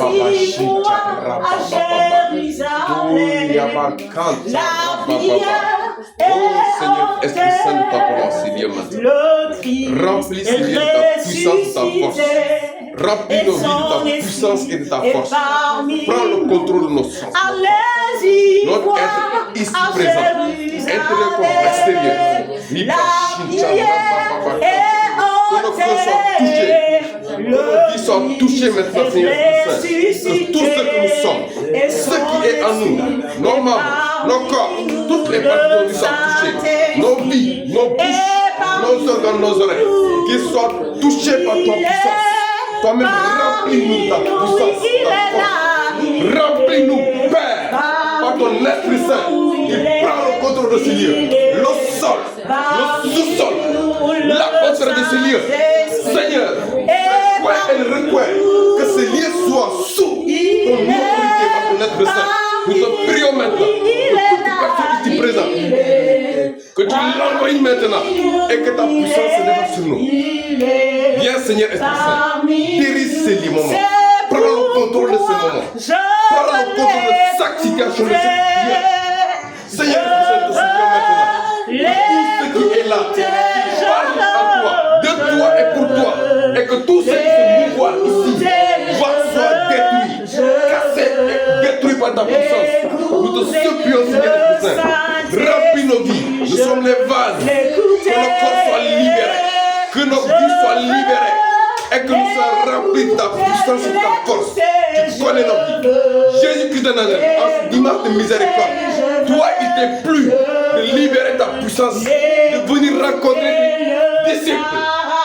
Allez-y, moi, à Jérusalem, la prière Seigneur, Esprit Saint, nous t'appelons, Seigneur, maintenant. Remplis, Seigneur, de ta puissance, de ta force. Remplis nos vies de ta puissance et de ta force. Prends le contrôle de nos sens. Notre être ici présent, intérieur comme extérieur. Que nos cœurs soient touchés. Que nos vies soient touchées maintenant, Seigneur Saint. Que tout ce que nous sommes, ce qui est en nous, nos membres, nos corps, toutes les parties de nos vies soient touchées. Nos vies, nos bouches, nos organes, nos oreilles, qu'ils soient touchés par ton puissance. Toi-même, remplis-nous de ta puissance, de ta force. Remplis-nous, Père, par ton Esprit Saint, qui prend le contrôle de ces lieux. Le sol, le sous-sol, l'atmosphère de ces lieux. Seigneur, et le recoin, que ces lieux soient sous ton autorité par ton Esprit Saint. Nous te prions maintenant, que toute personne ici présente, que tu l'envoies maintenant et que ta puissance se développe sur nous. Viens, Seigneur Esprit Saint, dirige ces moments. Prends le contrôle de ces moments. Prends le contrôle de chaque situation de cette prière. Seigneur Esprit Saint, te supplions maintenant. Tout ce qui est là, qui parle à toi, de toi et pour toi, et que tout ce qui se mouvoie ici soit détruit, cassé, détruit par ta puissance. Nous te supplions, Seigneur Esprit Saint. Remplis nos vies. Nous sommes les vases. Que nos corps soient libérés. Que nos vies soient libérées. Et que nous soyons remplis de ta puissance et de ta force. Tu connais nos vies. Jésus-Christ de Nazareth, en ce dimanche de miséricorde, toi, il t'est plu de libérer ta puissance, de venir rencontrer tes disciples.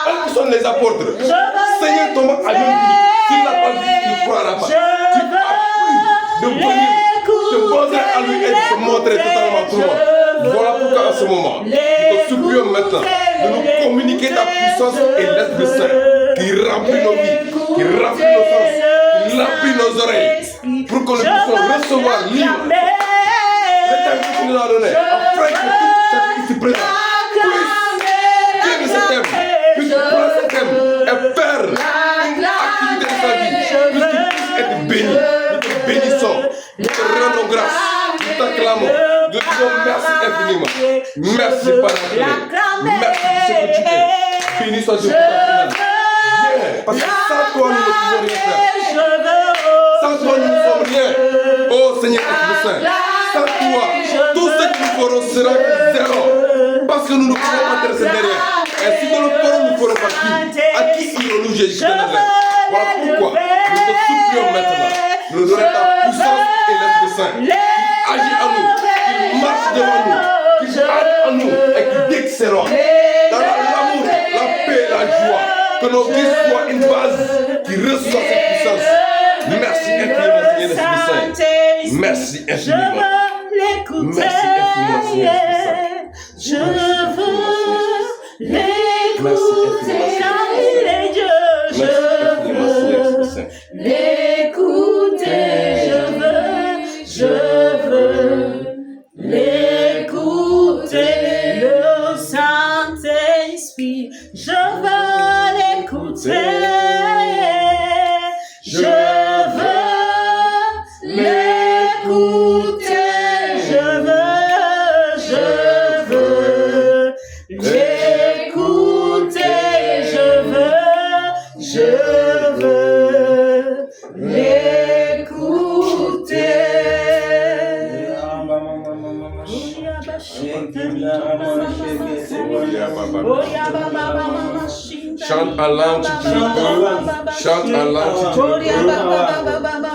Eux qui sont les apôtres. Seigneur, Thomas a même dit, s'il n'a pas dit, il ne croira pas. Tu as plu de venir te poser à lui et de te montrer totalement tout le monde. Voilà pourquoi en ce moment, nous te supplions maintenant de nous communiquer ta puissance et l'Esprit Saint qui remplit nos vies, qui remplit nos sens, qui remplit nos oreilles, pour que nous puissions recevoir libre le thème que tu nous as donné, afin que tout ce qui ici présent puisse vivre ce thème, puisse prendre ce thème et faire une activité de sa vie, puisqu'il puisse être béni. Nous te bénissons, nous te rendons grâce, nous t'acclamons. Nous te disons merci infiniment. Merci par la merci de ce que tu es. Béni soit Dieu pour ta finale. Parce que sans toi, nous ne pouvons rien faire. Sans toi, nous ne sommes rien. Oh Seigneur Esprit Saint, sans toi, tout ce que nous ferons sera zéro. Parce que nous ne pouvons pas tracer derrière. Et si nous le ferons, nous ne ferons pas qui. À qui irons-nous, Jésus de Nazareth? Voilà pourquoi nous te supplions maintenant de nous donner ta puissance et l'Esprit Saint. Agis en nous, qui marche devant nous, qui parle en nous et qui d'excellent. Dans l'amour, la paix, la joie, que nos vies soient une base qui reçoit cette puissance. Merci infiniment, Seigneur Esprit Saint. Merci infiniment. Merci infiniment, Seigneur Esprit Saint. Je veux l'écouter, car il est Dieu. Je veux l'écouter. Je veux l'écouter. Le Saint-Esprit, je veux l'écouter. Je veux l'écouter. Je veux l'écouter. Je veux l'écouter. Chante en langue si tu le peux. Chante en langue si tu le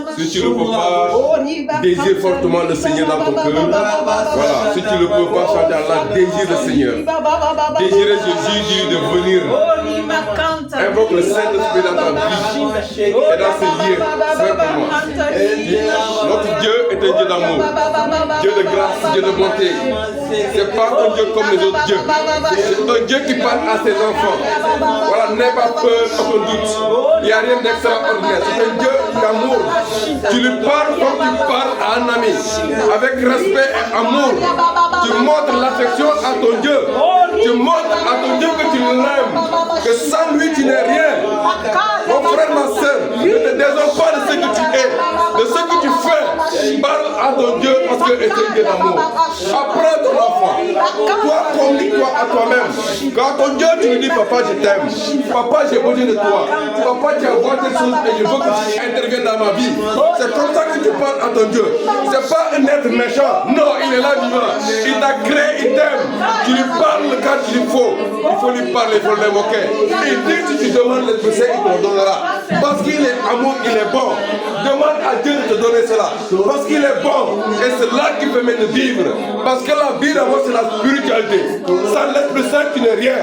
peux. Si tu ne peux pas, désire fortement le Seigneur dans ton cœur. Voilà, si tu ne peux pas chanter en langue, désire le Seigneur. Désire Jésus de venir Invoque le Saint-Esprit dans ta vie et dans ce lieu. C'est pour moi. Notre Dieu est un Dieu d'amour, Dieu de grâce, Dieu de bonté. C'est pas un Dieu comme les autres dieux. C'est un Dieu qui parle à ses enfants. Voilà, n'aie pas peur, aucun doute. Il n'y a rien d'extraordinaire. C'est un Dieu d'amour. Tu lui parles comme tu parles à un ami, avec respect et amour. Tu montres l'affection à ton Dieu. Tu montres à ton Dieu que tu l'aimes, que sans lui tu n'es rien. Mon frère, ma soeur, ne te désole pas de ce que tu es, de ce que tu fais. Parle à ton Dieu parce que c'est un Dieu d'amour. Apprends ton enfant. Toi, conduis-toi à toi-même. Quand ton Dieu, tu lui dis, papa, je t'aime. Papa, j'ai besoin de toi. Papa, tu as voulu des choses et je veux que tu interviennes dans ma vie. C'est comme ça que tu parles à ton Dieu. C'est pas un être méchant. Non, il est là vivant. Il t'a créé, il t'aime. Tu lui parles quand il faut. Il faut lui parler, il faut l'invoquer. Et dès que tu demandes l'Esprit Saint, il te le donnera. Parce qu'il est amour, il est bon. Demande à Dieu de te donner cela. Parce qu'il est bon. Et c'est là qu'il permet de vivre. Parce que la vie d'abord, c'est la spiritualité. Sans l'Esprit Saint, tu n'es rien.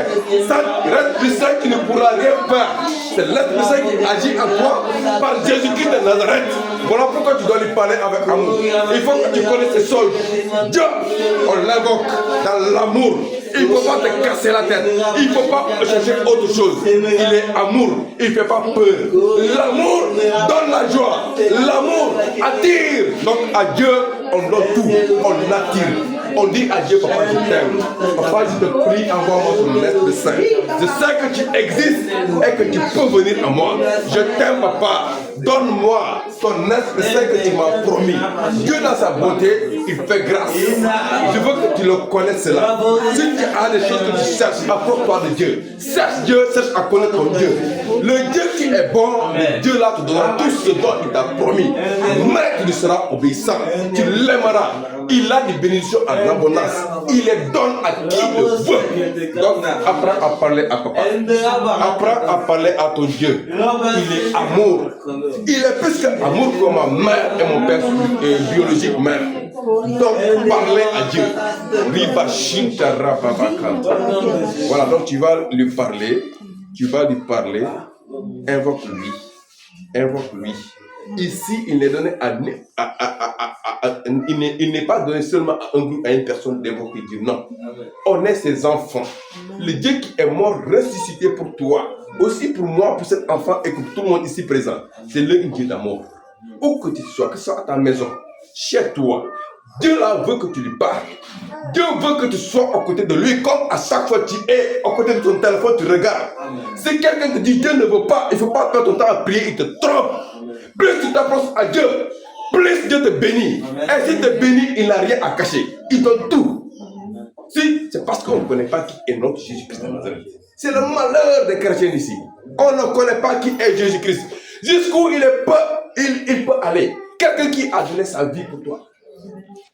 Sans l'Esprit Saint, tu ne pourras rien faire. C'est l'Esprit Saint qui agit en toi par Jésus-Christ de Nazareth. Voilà pourquoi tu dois lui parler avec amour. Il faut que tu connaisses ses sols. Dieu, on l'invoque dans l'amour. Il ne faut pas te casser la tête. Il ne faut pas chercher autre chose. Il est amour. Il ne fait pas peur. L'amour donne la joie. L'amour attire. Donc à Dieu, on donne tout. On attire. On dit à Dieu, papa, je t'aime. Papa, je te prie, envoie-moi ton Esprit Saint. Je sais que tu existes et que tu peux venir à moi. Je t'aime, papa. Donne-moi ton Esprit Saint que tu m'as promis. Dieu, dans sa bonté, il fait grâce. Je veux que tu le connaisses cela. Si tu as des choses que tu cherches, approche-toi de Dieu. Cherche Dieu, cherche à connaître ton Dieu. Le Dieu qui est bon, le Dieu là te donnera tout ce dont il t'a promis. Mais tu lui seras obéissant. Tu l'aimeras. Il a des bénédictions en abondance. Il les donne à qui il veut. Donc, apprends à parler à papa. Apprends à parler à ton Dieu. Il est amour. Il est plus qu'amour que ma mère et mon père biologique mère. Donc, parlez à Dieu. Voilà, donc tu vas lui parler. Tu vas lui parler. Invoque-lui. Invoque-lui. Ici, il n'est donné il n'est pas donné seulement à un groupe, à une personne d'évoquer Dieu. Non. On est ses enfants. Le Dieu qui est mort, ressuscité pour toi, aussi pour moi, pour cet enfant et pour tout le monde ici présent. C'est le Dieu d'amour. Où que tu sois, que ce soit à ta maison, chez toi, Dieu là veut que tu lui parles. Dieu veut que tu sois aux côtés de lui, comme à chaque fois tu es aux côtés de ton téléphone, tu regardes. Si quelqu'un te dit Dieu ne veut pas, il ne faut pas perdre ton temps à prier, il te trompe. Plus tu t'approches à Dieu, plus Dieu te bénit. Et s'il te bénit, il n'a rien à cacher. Il donne tout. Si, c'est parce qu'on ne connaît pas qui est notre Jésus-Christ de Nazareth. C'est le malheur des chrétiens ici. On ne connaît pas qui est Jésus-Christ. Jusqu'où il peut aller. Quelqu'un qui a donné sa vie pour toi.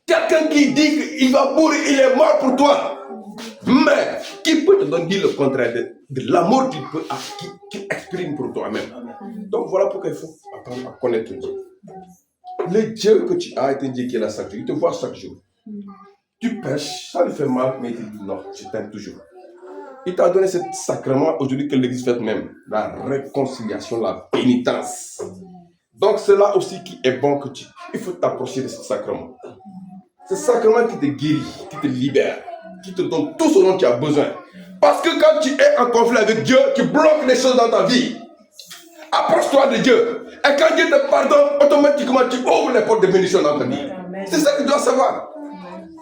Quelqu'un qui dit qu'il va mourir, il est mort pour toi. Mais qui peut te donner le contraire de l'amour qu'il exprime pour toi-même. Donc voilà pourquoi il faut apprendre à connaître Dieu. Le Dieu que tu as est un Dieu qui est là chaque jour. Il te voit chaque jour. Tu pêches, ça lui fait mal, mais il te dit non, je t'aime toujours. Il t'a donné ce sacrement aujourd'hui que l'Église fait même. La réconciliation, la pénitence. Donc c'est là aussi qui est bon que il faut t'approcher de ce sacrement. Ce sacrement qui te guérit, qui te libère, qui te donne tout ce dont tu as besoin. Parce que quand tu es en conflit avec Dieu, tu bloques les choses dans ta vie. Approche-toi de Dieu. Et quand Dieu te pardonne, automatiquement tu ouvres les portes de bénédiction dans ta vie. C'est ça que tu dois savoir.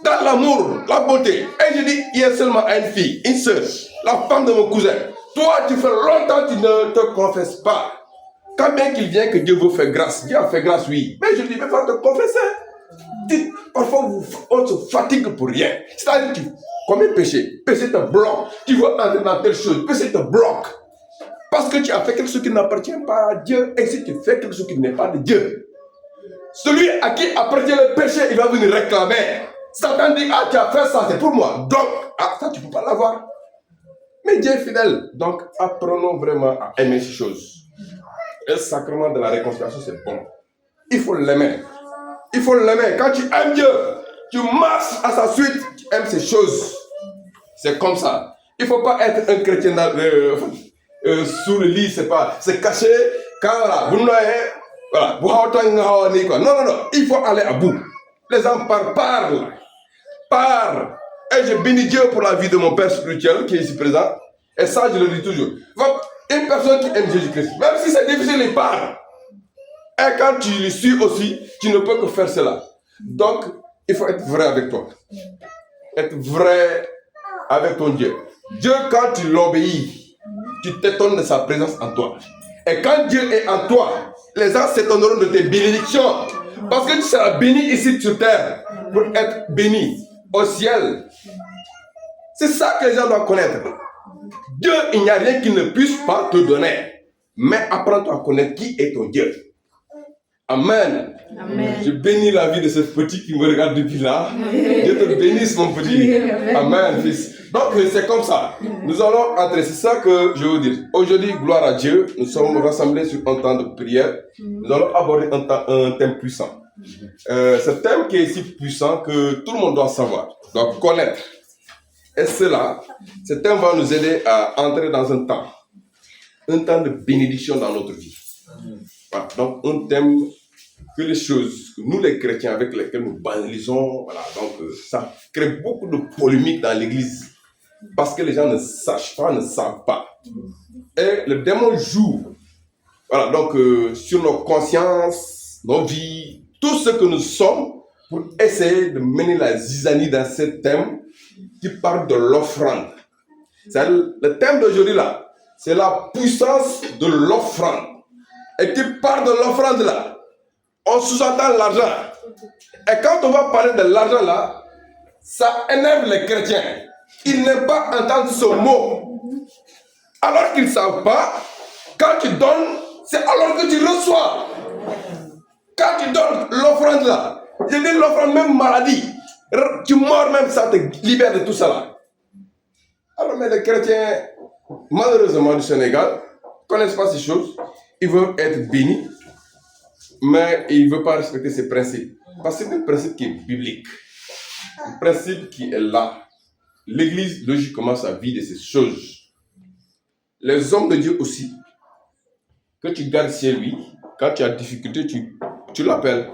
Dans l'amour, la bonté. Et je dis, il y a seulement une fille, une sœur, la femme de mon cousin. Toi, tu fais longtemps que tu ne te confesses pas. Quand bien qu'il vient que Dieu vous fait grâce, Dieu a fait grâce, oui. Mais je dis, mais il faut te confesser. Parfois, on se fatigue pour rien. C'est-à-dire que tu commets péché. Péché te bloque. Tu veux entrer dans telle chose. Péché te bloque. Parce que tu as fait quelque chose qui n'appartient pas à Dieu. Et si tu fais quelque chose qui n'est pas de Dieu, celui à qui appartient le péché, il va venir réclamer. Satan dit, ah, tu as fait ça, c'est pour moi. Donc, ah, ça, tu ne peux pas l'avoir. Mais Dieu est fidèle. Donc, apprenons vraiment à aimer ces choses. Le sacrement de la réconciliation, c'est bon. Il faut l'aimer. Il faut l'aimer. Quand tu aimes Dieu, tu marches à sa suite, tu aimes ces choses. C'est comme ça. Il ne faut pas être un chrétien sous le lit, c'est caché. Quand voilà, vous noyez, voilà, non, il faut aller à bout. Les gens parlent. Et je bénis Dieu pour la vie de mon père spirituel qui est ici présent. Et ça, je le dis toujours. Une personne qui aime Jésus-Christ, même si c'est difficile, il parle. Et quand tu le suis aussi, tu ne peux que faire cela. Donc, il faut être vrai avec toi. Être vrai avec ton Dieu. Dieu, quand tu l'obéis, tu t'étonnes de sa présence en toi. Et quand Dieu est en toi, les gens s'étonneront de tes bénédictions. Parce que tu seras béni ici sur terre pour être béni au ciel. C'est ça que les gens doivent connaître. Dieu, il n'y a rien qu'il ne puisse pas te donner. Mais apprends-toi à connaître qui est ton Dieu. Amen. Amen. Je bénis la vie de ce petit qui me regarde depuis là. Dieu te bénisse, mon petit. Amen, fils. Donc, c'est comme ça. Nous allons entrer. C'est ça que je veux dire. Aujourd'hui, gloire à Dieu. Nous sommes rassemblés sur un temps de prière. Nous allons aborder un thème puissant. Ce thème qui est si puissant que tout le monde doit savoir, doit connaître. Et ce thème va nous aider à entrer dans un temps de bénédiction dans notre vie. Voilà, donc un thème que les choses que nous les chrétiens avec lesquels nous banalisons, voilà, donc ça crée beaucoup de polémiques dans l'église parce que les gens ne savent pas. Et le démon joue, voilà, donc sur nos consciences, nos vies, tout ce que nous sommes pour essayer de mener la zizanie dans ce thème qui parle de l'offrande. C'est le thème d'aujourd'hui là, c'est la puissance de l'offrande. Et qui parle de l'offrande là, on sous-entend l'argent. Et quand on va parler de l'argent là, ça énerve les chrétiens. Ils n'aiment pas entendre ce mot. Alors qu'ils ne savent pas, quand tu donnes, c'est alors que tu reçois. Quand tu donnes l'offrande là, je dis l'offrande même maladie, tu meurs même, ça te libère de tout ça là. Alors mais les chrétiens, malheureusement du Sénégal, ne connaissent pas ces choses. Ils veulent être bénis, mais ils ne veulent pas respecter ces principes. Parce que c'est un principe qui est biblique. Un principe qui est là. L'Église, logiquement, ça vit de ces choses. Les hommes de Dieu aussi, que tu gardes chez lui, quand tu as difficulté, tu l'appelles.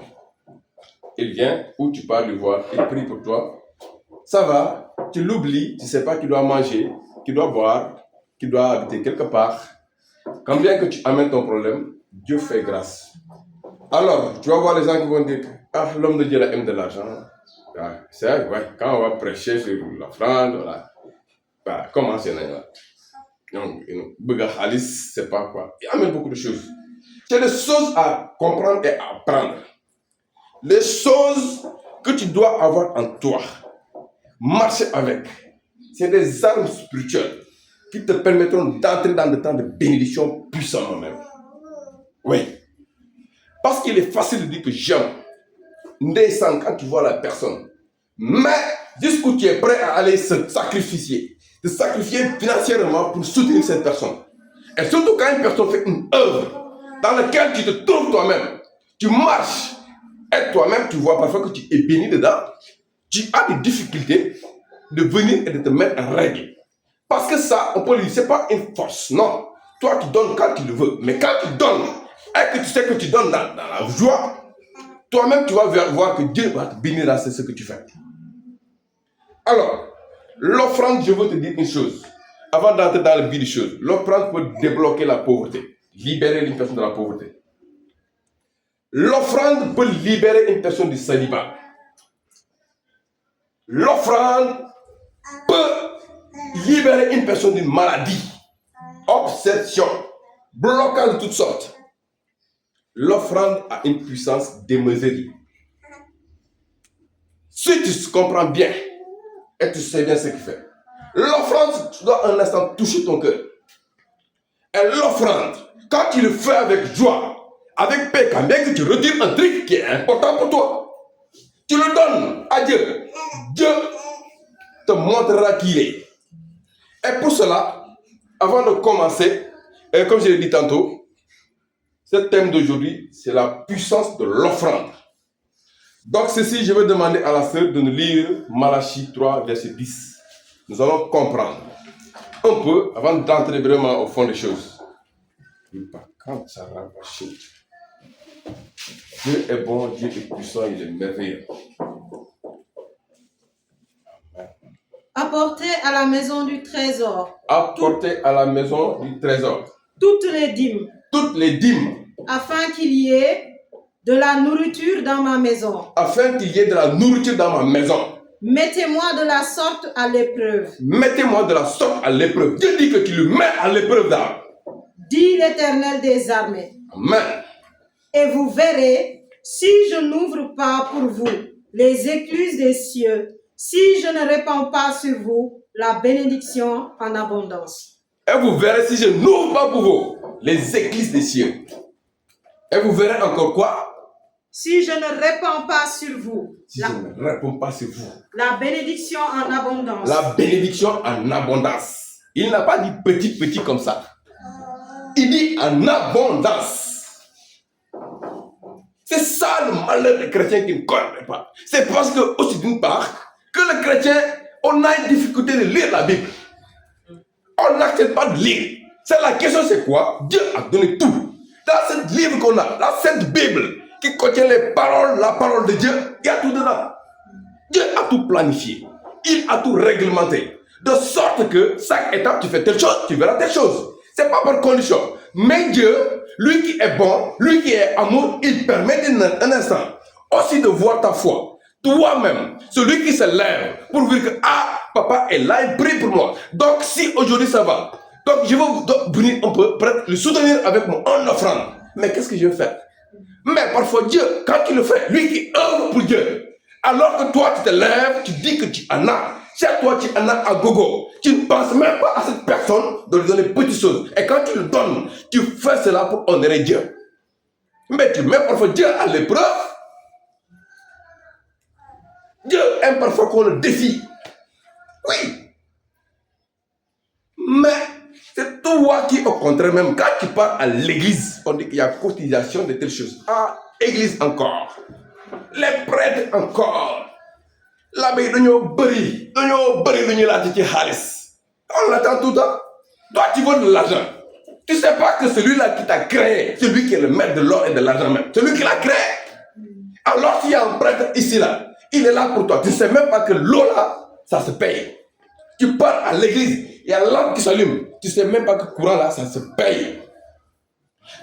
Il vient, ou tu pars le voir, il prie pour toi. Ça va, tu l'oublies, tu ne sais pas qu'il doit manger, qu'il doit boire, qu'il doit habiter quelque part. Quand bien que tu amènes ton problème, Dieu fait grâce. Alors, tu vas voir les gens qui vont dire, ah, l'homme de Dieu là, aime de l'argent. Ah, c'est vrai, ouais, quand on va prêcher sur l'offrande, voilà, bah, comment c'est là? Donc, Bougahalis, c'est pas quoi. Il amène beaucoup de choses. C'est des choses à comprendre et à apprendre. Les choses que tu dois avoir en toi, marcher avec, c'est des armes spirituelles qui te permettront d'entrer dans des temps de bénédiction puissants même. Oui. Parce qu'il est facile de dire que j'aime. Descends quand tu vois la personne. Mais jusqu'où tu es prêt à aller se sacrifier. Te sacrifier financièrement pour soutenir cette personne. Et surtout quand une personne fait une œuvre dans laquelle tu te trouves toi-même. Tu marches. Et toi-même, tu vois parfois que tu es béni dedans. Tu as des difficultés de venir et de te mettre en règle. Parce que ça, on peut le dire, ce n'est pas une force, non. Toi, tu donnes quand tu le veux. Mais quand tu donnes, et que tu sais que tu donnes dans la joie, toi-même, tu vas voir que Dieu va te bénir dans ce que tu fais. Alors, l'offrande, je veux te dire une chose. Avant d'entrer dans le vif des choses, l'offrande peut débloquer la pauvreté, libérer une personne de la pauvreté. L'offrande peut libérer une personne du célibat. L'offrande peut libérer une personne d'une maladie, obsession, blocage de toutes sortes. L'offrande a une puissance démesurée. Si tu comprends bien et tu sais bien ce qu'il fait, l'offrande, tu dois un instant toucher ton cœur. Et l'offrande, quand tu le fais avec joie, avec paix, quand bien que tu retires un truc qui est important pour toi, tu le donnes à Dieu. Dieu te montrera qui il est. Et pour cela, avant de commencer, et comme je l'ai dit tantôt, ce thème d'aujourd'hui, c'est la puissance de l'offrande. Donc ceci, je vais demander à la sœur de nous lire Malachie 3, verset 10. Nous allons comprendre. un peu avant d'entrer vraiment au fond des choses. Quand ça rabâche, Dieu est bon, Dieu est puissant, il est merveilleux. Apportez à la maison du trésor. Apportez à la maison du trésor Toutes les dîmes. Toutes les dîmes. Afin qu'il y ait de la nourriture dans ma maison. Afin qu'il y ait de la nourriture dans ma maison. Mettez-moi de la sorte à l'épreuve. Mettez-moi de la sorte à l'épreuve. Dieu dit que tu le mets à l'épreuve là. Dit l'Éternel des armées. Amen. Et vous verrez, si je n'ouvre pas pour vous les écluses des cieux, si je ne répands pas sur vous la bénédiction en abondance. Et vous verrez si je n'ouvre pas pour vous les écluses des cieux. Et vous verrez encore quoi? Si je ne répands pas sur vous Si je ne réponds pas sur vous la bénédiction en abondance. La bénédiction en abondance. Il n'a pas dit petit comme ça. Il dit en abondance. C'est ça le malheur des chrétiens qui ne connaissent pas. C'est parce que, aussi d'une part, que les chrétiens, on a une difficulté de lire la Bible. On n'accepte pas de lire. C'est la question, c'est quoi? Dieu a donné tout. Dans ce livre qu'on a, dans cette Bible, qui contient les paroles, la parole de Dieu, il y a tout dedans. Dieu a tout planifié. Il a tout réglementé. De sorte que chaque étape, tu fais telle chose, tu verras telle chose. C'est pas par condition. Mais Dieu, lui qui est bon, lui qui est amour, il permet un instant aussi de voir ta foi. Toi-même, celui qui se lève pour dire que papa est là, il prie pour moi. Donc si aujourd'hui ça va, donc je vais venir un peu, le soutenir avec mon offrande. Mais qu'est-ce que je vais faire? Mais parfois Dieu, quand tu le fais, lui qui œuvre pour Dieu, alors que toi tu te lèves, tu dis que tu en as. Chez toi, tu en as à gogo. Tu ne penses même pas à cette personne de lui donner petites choses. Et quand tu le donnes, tu fais cela pour honorer Dieu. Mais tu mets parfois Dieu à l'épreuve. Dieu aime parfois qu'on le défie. Oui. Mais c'est toi qui, au contraire, même quand tu pars à l'église, on dit qu'il y a cotisation de telles choses. Église encore. Les prêtres encore. L'abbé on l'attend tout le temps. Toi, tu veux de l'argent. Tu ne sais pas que celui-là qui t'a créé, celui qui est le maître de l'or et de l'argent même, celui qui l'a créé. Alors, s'il y a un prêtre ici, là, il est là pour toi. Tu ne sais même pas que l'eau, là, ça se paye. Tu pars à l'église, il y a la lampe qui s'allume. Tu ne sais même pas que le courant, là, ça se paye.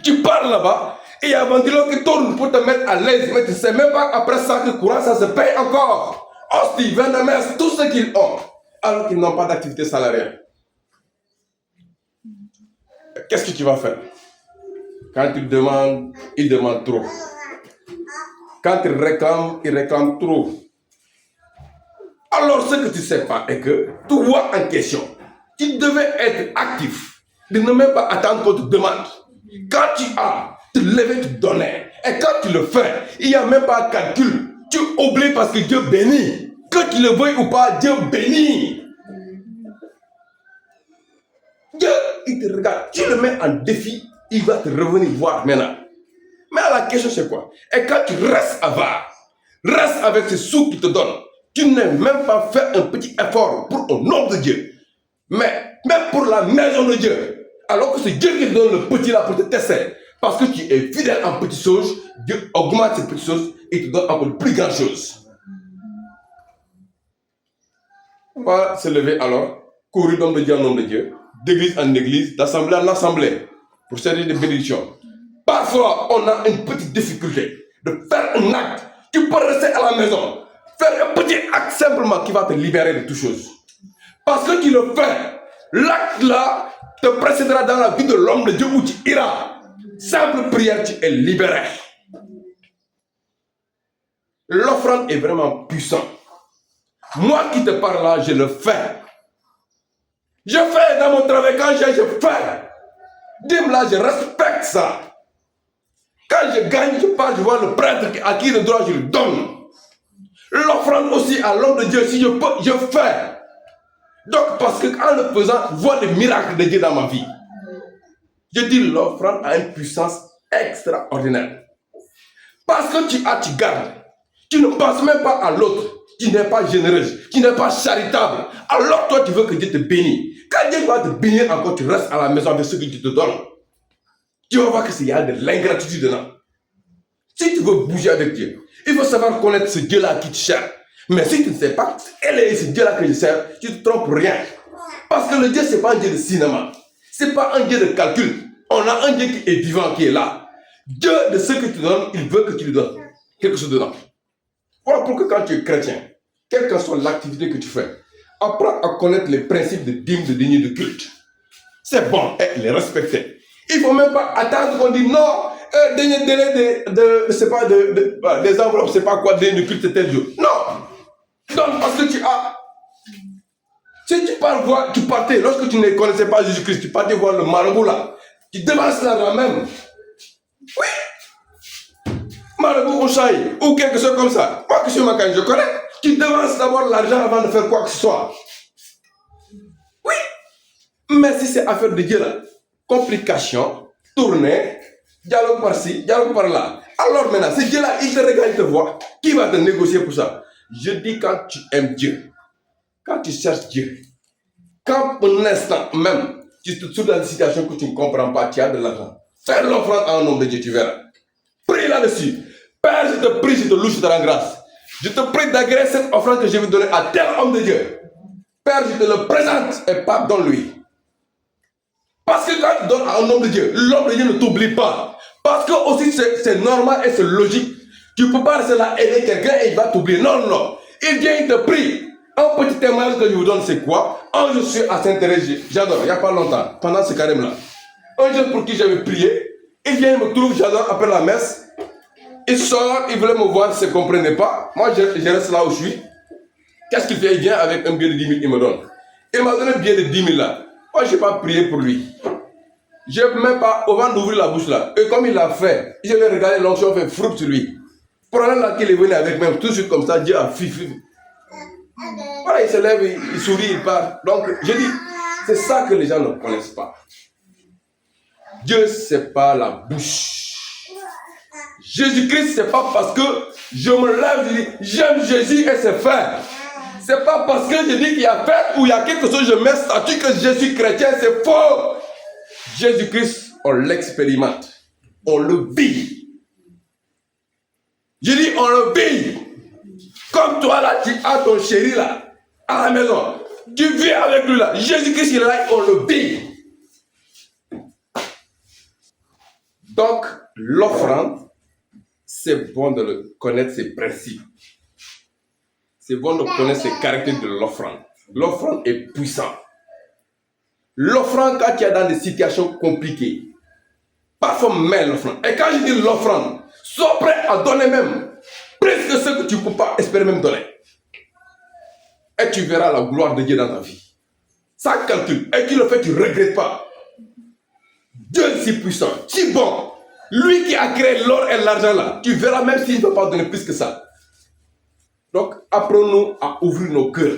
Tu pars là-bas, et il y a un ventilo qui tourne pour te mettre à l'aise. Mais tu ne sais même pas après ça que le courant, ça se paye encore. Hostie, Vendemès, tout ce qu'ils ont, alors qu'ils n'ont pas d'activité salariale. Qu'est-ce que tu vas faire? Quand tu demandes, ils demandent trop. Quand ils réclament trop. Alors ce que tu ne sais pas est que toi en question, tu devais être actif, de ne même pas attendre qu'on te demande. Quand tu as, te lever, te donner. Et quand tu le fais, il n'y a même pas de calcul. Tu oublies parce que Dieu bénit. Que tu le veuilles ou pas, Dieu bénit. Dieu, il te regarde. Tu le mets en défi, il va te revenir voir maintenant. Mais la question c'est quoi? Et quand tu restes avare, reste avec ces sous qu'il te donne, tu n'as même pas fait un petit effort pour au nom de Dieu. Mais même pour la maison de Dieu. Alors que c'est Dieu qui te donne le petit là pour te tester. Parce que tu es fidèle en petites choses, Dieu augmente ces petites choses et te donne encore de plus grandes choses. On va se lever alors, courir d'homme de Dieu en homme de Dieu, d'église en église, d'assemblée en assemblée, pour servir de bénédiction. Parfois, on a une petite difficulté de faire un acte. Tu peux rester à la maison, faire un petit acte simplement qui va te libérer de toutes choses. Parce que tu le fais, l'acte là te précédera dans la vie de l'homme de Dieu où tu iras. Simple prière, tu es libéré. L'offrande est vraiment puissante. Moi qui te parle là, je le fais. Je fais dans mon travail, quand je fais. Dis-moi là, je respecte ça. Quand je gagne, je parle, je vois le prêtre à qui le droit, je le donne. L'offrande aussi à l'homme de Dieu, si je peux, je fais. Donc, parce qu'en le faisant, je vois les miracles de Dieu dans ma vie. Je dis, l'offrande a une puissance extraordinaire. Parce que tu gardes. Tu ne penses même pas à l'autre. Tu n'es pas généreuse. Tu n'es pas charitable. Alors toi, tu veux que Dieu te bénisse. Quand Dieu va te bénir encore, tu restes à la maison avec ce que Dieu te donne. Tu vas voir qu'il y a de l'ingratitude dedans. Si tu veux bouger avec Dieu, il faut savoir connaître ce Dieu-là qui te cherche. Mais si tu ne sais pas, quel est ce Dieu-là que je sers, tu ne te trompes rien. Parce que le Dieu, ce n'est pas un Dieu de cinéma. Ce n'est pas un Dieu de calcul. On a un Dieu qui est vivant, qui est là. Dieu, de ce que tu donnes, il veut que tu lui donnes quelque chose dedans. Voilà pourquoi quand tu es chrétien, quelle que soit l'activité que tu fais, apprends à connaître les principes de dîme, de dîner, de culte. C'est bon, et les respecter. Il ne faut même pas attendre qu'on dise non, dernier délai des enveloppes, c'est pas quoi, dernier culte, c'est tel jour. Non! Donne parce que tu as. Si tu pars voir, tu partais, lorsque tu ne connaissais pas Jésus-Christ, tu partais voir le marabout là, tu devances l'argent même. Oui! Marabout au chahi, ou quelque chose comme ça. Moi que je suis macagne, je connais. Tu devances d'abord l'argent avant de faire quoi que ce soit. Oui! Mais si c'est affaire de Dieu là, complications, tournée, dialogue par-ci, dialogue par-là. Alors maintenant, ce Dieu-là, il te regarde, il te voit. Qui va te négocier pour ça? Je dis quand tu aimes Dieu, quand tu cherches Dieu, quand pour un instant même, tu te trouves dans une situation que tu ne comprends pas, tu as de l'argent. Fais l'offrande à un homme de Dieu, tu verras. Prie là-dessus. Père, je te prie, je te loue, je te rends grâce. Je te prie d'agréer cette offrande que je vais donner à tel homme de Dieu. Père, je te le présente et pardonne-lui. Parce que quand tu donnes à un homme de Dieu, l'homme de Dieu ne t'oublie pas. Parce que aussi c'est normal et c'est logique. Tu ne peux pas rester là aider quelqu'un et il va t'oublier. Non, non, non. Il vient, il te prie. Un petit témoignage que je vous donne, c'est quoi? Un jour, je suis à Sainte-Thérèse, j'adore, il n'y a pas longtemps, pendant ce carême-là. Un jeune pour qui j'avais prié, il vient, il me trouve, j'adore, après la messe. Il sort, il voulait me voir, il ne se comprenait pas. Moi, je reste là où je suis. Qu'est-ce qu'il fait? Il vient avec un billet de 10 000, il me donne. Il m'a donné un billet de 10 000 là. Moi, je n'ai pas prié pour lui. Je n'ai même pas, avant d'ouvrir la bouche là. Et comme il l'a fait, je l'ai regardé, l'onction fait fruit sur lui. Pendant là qu'il est venu avec moi, tout de suite comme ça, Dieu a fifi. Voilà, il se lève, il sourit, il part. Donc, je dis, c'est ça que les gens ne connaissent pas. Dieu, c'est pas la bouche. Jésus-Christ, c'est pas parce que je me lève, je dis, j'aime Jésus et c'est fait. C'est pas parce que je dis qu'il y a fait ou il y a quelque chose, je mets statut que je suis chrétien, c'est faux. Jésus-Christ, on l'expérimente. On le vit. Je dis, on le vit. Comme toi là, tu as ton chéri là, à la maison. Tu vis avec lui là. Jésus-Christ, il est là, on le vit. Donc, l'offrande, c'est bon de connaître ses principes. C'est bon de connaître ses caractères de l'offrande. L'offrande est puissante. L'offrande, quand tu es dans des situations compliquées, parfois mets l'offrande. Et quand je dis l'offrande, sois prêt à donner même presque ce que tu ne peux pas espérer même donner. Et tu verras la gloire de Dieu dans ta vie. Sans calcul. Et tu le fais, tu ne regrettes pas. Dieu est si puissant, si bon. Lui qui a créé l'or et l'argent là, tu verras même s'il ne peut pas donner plus que ça. Donc, apprenons à ouvrir nos cœurs.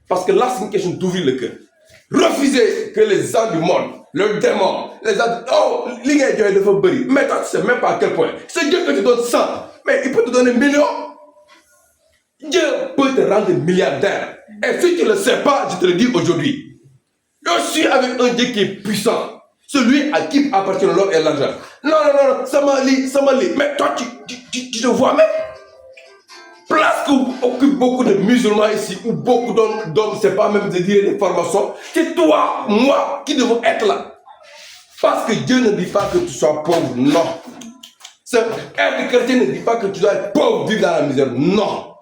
Parce que là, c'est une question d'ouvrir le cœur. Refusez que les gens du monde, le démon, les gens, oh, l'ingé Dieu est de Fabri. Mais toi, tu ne sais même pas à quel point. C'est Dieu que tu donnes 100, mais il peut te donner millions. Dieu peut te rendre milliardaire. Et si tu ne le sais pas, je te le dis aujourd'hui. Je suis avec un Dieu qui est puissant. Celui à qui appartient l'or et l'argent. Non, non, non, ça m'a dit. Mais toi, tu te vois même. Place qu'occupent beaucoup de musulmans ici, ou beaucoup d'hommes, c'est pas même de dire des formations. C'est toi, moi, qui devons être là. Parce que Dieu ne dit pas que tu sois pauvre, non. Être chrétien ne dit pas que tu dois être pauvre, vivre dans la misère, non.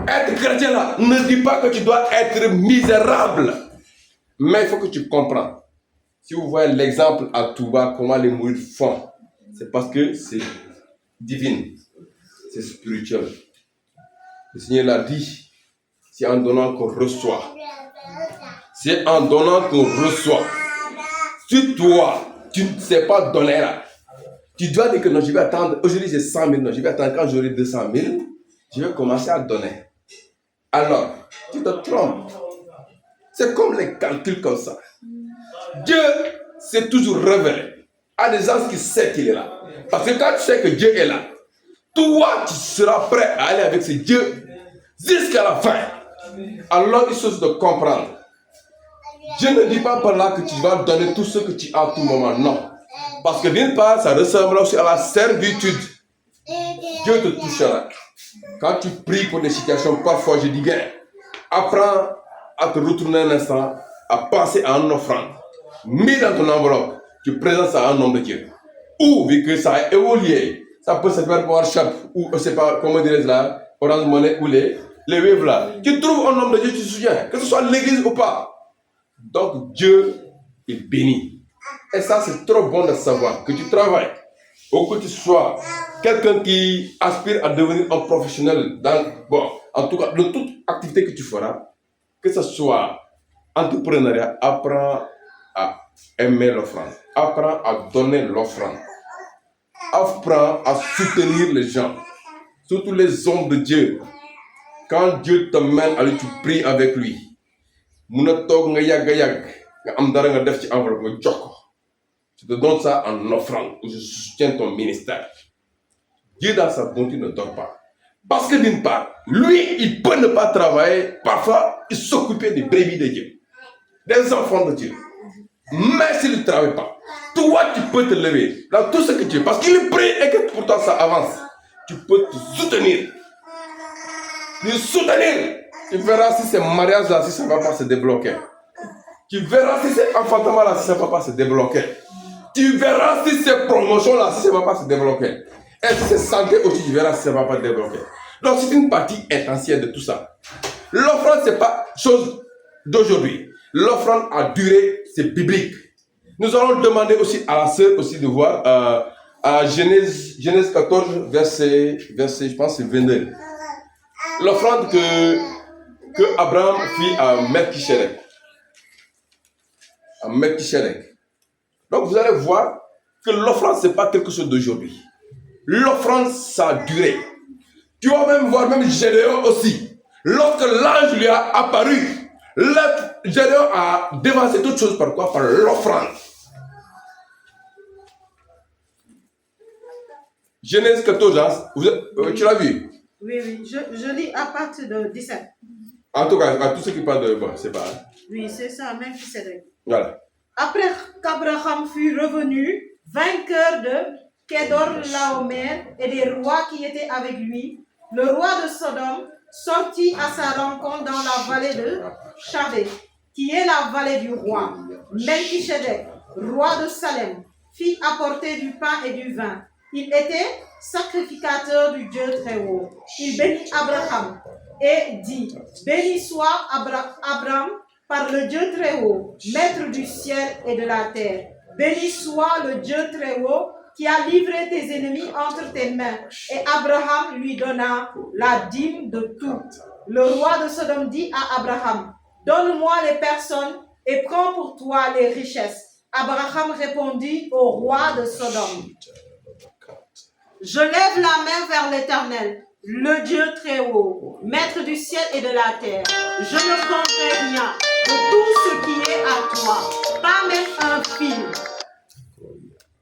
Être chrétien là ne dit pas que tu dois être misérable. Mais il faut que tu comprennes. Si vous voyez l'exemple à Touba, comment les mourides font, c'est parce que c'est divin, c'est spirituel. Le Seigneur l'a dit, c'est en donnant qu'on reçoit. C'est en donnant qu'on reçoit. Si toi, tu ne sais pas donner là, tu dois dire que non, je vais attendre, aujourd'hui j'ai 100 000, non, je vais attendre quand j'aurai 200 000, je vais commencer à donner. Alors, tu te trompes. C'est comme les calculs comme ça. Dieu s'est toujours révélé à des gens qui savent qu'il est là. Parce que quand tu sais que Dieu est là, toi, tu seras prêt à aller avec ce Dieu jusqu'à la fin. Alors il suffit de comprendre. Je ne dis pas par là que tu vas donner tout ce que tu as à tout moment, non. Parce que d'une part, ça ressemble aussi à la servitude. Dieu te touchera. Quand tu pries pour des situations, parfois je dis bien, apprends à te retourner un instant, à penser à une offrande. Mets dans ton enveloppe, tu présentes ça à un homme de Dieu. Ou, vu que ça a évolué, ça peut se faire par WhatsApp, ou je ne sais pas comment dire là, Orange Money ou les waves là. Tu trouves un homme de Dieu, tu te souviens, que ce soit l'église ou pas. Donc Dieu est béni. Et ça, c'est trop bon de savoir que tu travailles, ou que tu sois quelqu'un qui aspire à devenir un professionnel en tout cas, dans toute activité que tu feras, que ce soit entrepreneuriat, apprends à aimer l'offrande, apprends à donner l'offrande, apprends à soutenir les gens, surtout les hommes de Dieu. Quand Dieu te mène à lui, tu pries avec lui. Je te donne ça en offrande, où je soutiens ton ministère. Dieu dans sa bonté ne dort pas. Parce que d'une part, lui, il peut ne pas travailler, parfois, il s'occuper des brebis de Dieu, des enfants de Dieu. Mais s'il ne travaille pas, toi, tu peux te lever dans tout ce que tu veux. Parce qu'il prie et que pour toi, ça avance. Tu peux te soutenir. Tu verras si ces mariages-là, si ça ne va pas se débloquer. Tu verras si ces enfantements-là, si ça ne va pas se débloquer. Tu verras si ces promotions-là, si ça ne va pas se débloquer. Et si c'est santé aussi, tu verras si ça ne va pas se débloquer. Donc, c'est une partie essentielle de tout ça. L'offrande, ce n'est pas chose d'aujourd'hui. L'offrande a duré, c'est biblique. Nous allons demander aussi à la sœur aussi de voir à Genèse 14, verset, je pense c'est 22. L'offrande que Abraham fit à Melchisedec. Donc vous allez voir que l'offrande, ce n'est pas quelque chose d'aujourd'hui. L'offrande, ça a duré. Tu vas même voir, même Gédéon aussi. Lorsque l'ange lui a apparu, Gédéon a dévancé toute chose par quoi? Par l'offrande. Genèse 14, tu l'as vu? Oui, je lis à partir de 17. En tout cas, à tous ceux qui parlent de... Bon, c'est pas... Oui, c'est ça, même si c'est vrai. Voilà. Après qu'Abraham fut revenu, vainqueur de Kedorlaomer et des rois qui étaient avec lui, le roi de Sodome sortit à sa rencontre dans la vallée de Chavé, qui est la vallée du roi. Melchisedec, roi de Salem, fit apporter du pain et du vin. Il était sacrificateur du Dieu très haut. Il bénit Abraham et dit, béni soit Abraham par le Dieu très haut, maître du ciel et de la terre. Béni soit le Dieu très haut qui a livré tes ennemis entre tes mains. Et Abraham lui donna la dîme de tout. Le roi de Sodome dit à Abraham, donne-moi les personnes et prends pour toi les richesses. Abraham répondit au roi de Sodome, je lève la main vers l'Éternel, le Dieu très haut, maître du ciel et de la terre. Je ne prendrai rien de tout ce qui est à toi, pas même un fil,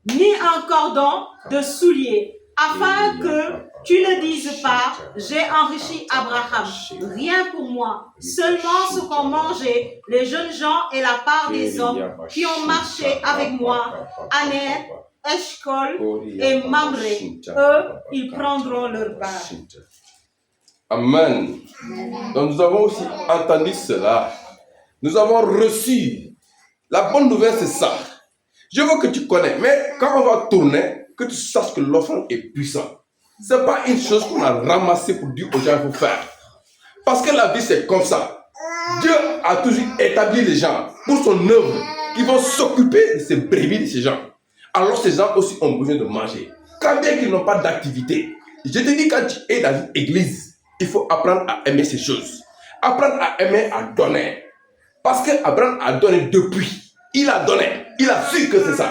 ni un cordon de soulier, afin que tu ne dises pas, j'ai enrichi Abraham. Rien pour moi, seulement ce qu'ont mangé les jeunes gens et la part des hommes qui ont marché avec moi, Aner, Eshcol et Mamré. Eux, ils prendront leur part. Amen. Donc nous avons aussi entendu cela. Nous avons reçu. La bonne nouvelle, c'est ça. Je veux que tu connais. Mais quand on va tourner, que tu saches que l'offrande est puissante. Ce n'est pas une chose qu'on a ramassée pour dire aux gens qu'il faut faire. Parce que la vie, c'est comme ça. Dieu a toujours établi les gens pour son œuvre qui vont s'occuper de ces brebis de ces gens. Alors ces gens aussi ont besoin de manger. Quand bien qu'ils n'ont pas d'activité, je te dis, quand tu es dans une église, il faut apprendre à aimer ces choses. Apprendre à aimer, à donner. Parce qu'Abraham a donné depuis. Il a donné. Il a su que c'est ça.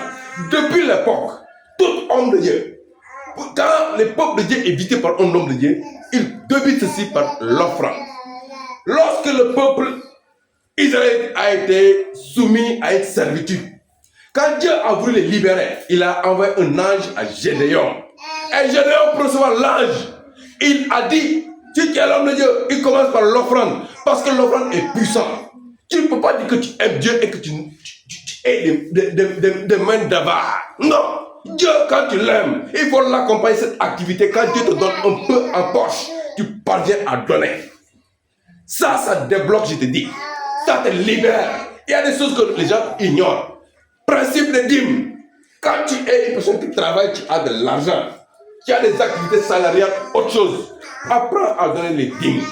Depuis l'époque, tout homme de Dieu, quand le peuple de Dieu est visité par un homme de Dieu, il débute ceci par l'offrande. Lorsque le peuple Israël a été soumis à une servitude, quand Dieu a voulu les libérer, il a envoyé un ange à Gédéon. Et Gédéon, pour recevoir l'ange, il a dit, si tu es l'homme de Dieu, il commence par l'offrande. Parce que l'offrande est puissante. Tu ne peux pas dire que tu aimes Dieu et que tu aies des mains d'avare. Non. Dieu, quand tu l'aimes, il faut l'accompagner cette activité. Quand Dieu te donne un peu en poche, tu parviens à donner. Ça débloque, je te dis. Ça te libère. Il y a des choses que les gens ignorent. Principe de dîme. Quand tu es une personne qui travaille, tu as de l'argent. Tu as des activités salariales, autre chose. Apprends à donner les dîmes.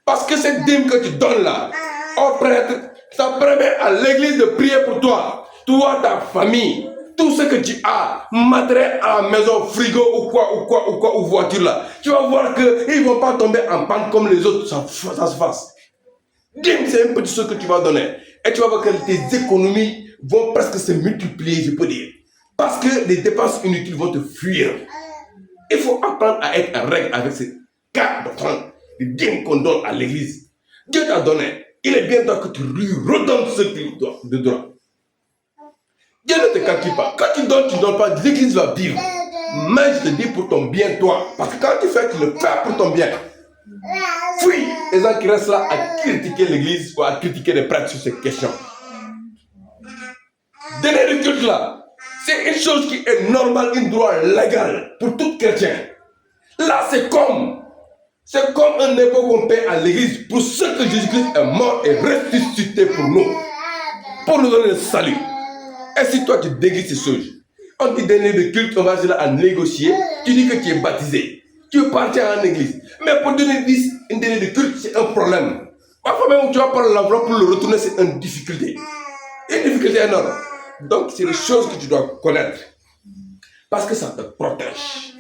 Parce que cette dîme que tu donnes là, au prêtre, ça permet à l'église de prier pour toi. Toi, ta famille, tout ce que tu as, matériel à la maison, frigo ou quoi, ou voiture là. Tu vas voir qu'ils ne vont pas tomber en panne comme les autres, ça se fasse. Dîme, c'est une petite chose que tu vas donner. Et tu vas voir que tes économies vont presque se multiplier, je peux dire. Parce que les dépenses inutiles vont te fuir. Il faut apprendre à être en règle avec ces cas d'offrande, les dîmes qu'on donne à l'église. Dieu t'a donné. Il est bien temps que tu lui redonnes ce qu'il doit de droit. Dieu ne te calcule pas. Quand tu donnes pas, l'église va vivre. Mais je te dis pour ton bien, toi. Parce que quand tu fais, tu le fais pour ton bien. Fuis les gens qui restent là à critiquer l'église ou à critiquer les prêtres sur ces questions. Donner le culte là, c'est une chose qui est normale, un droit légal pour tout chrétien. Là, c'est comme un impôt qu'on paie à l'église pour ce que Jésus-Christ est mort et ressuscité pour nous donner le salut. Et si toi tu déguises ces choses, on dit donner le culte, on va se là à négocier, tu dis que tu es baptisé, tu es parti en église. Mais pour donner une donnée de culte, c'est un problème. Parfois même, tu vas prendre l'enveloppe pour le retourner, c'est une difficulté. Une difficulté énorme. Donc, c'est des choses que tu dois connaître. Parce que ça te protège.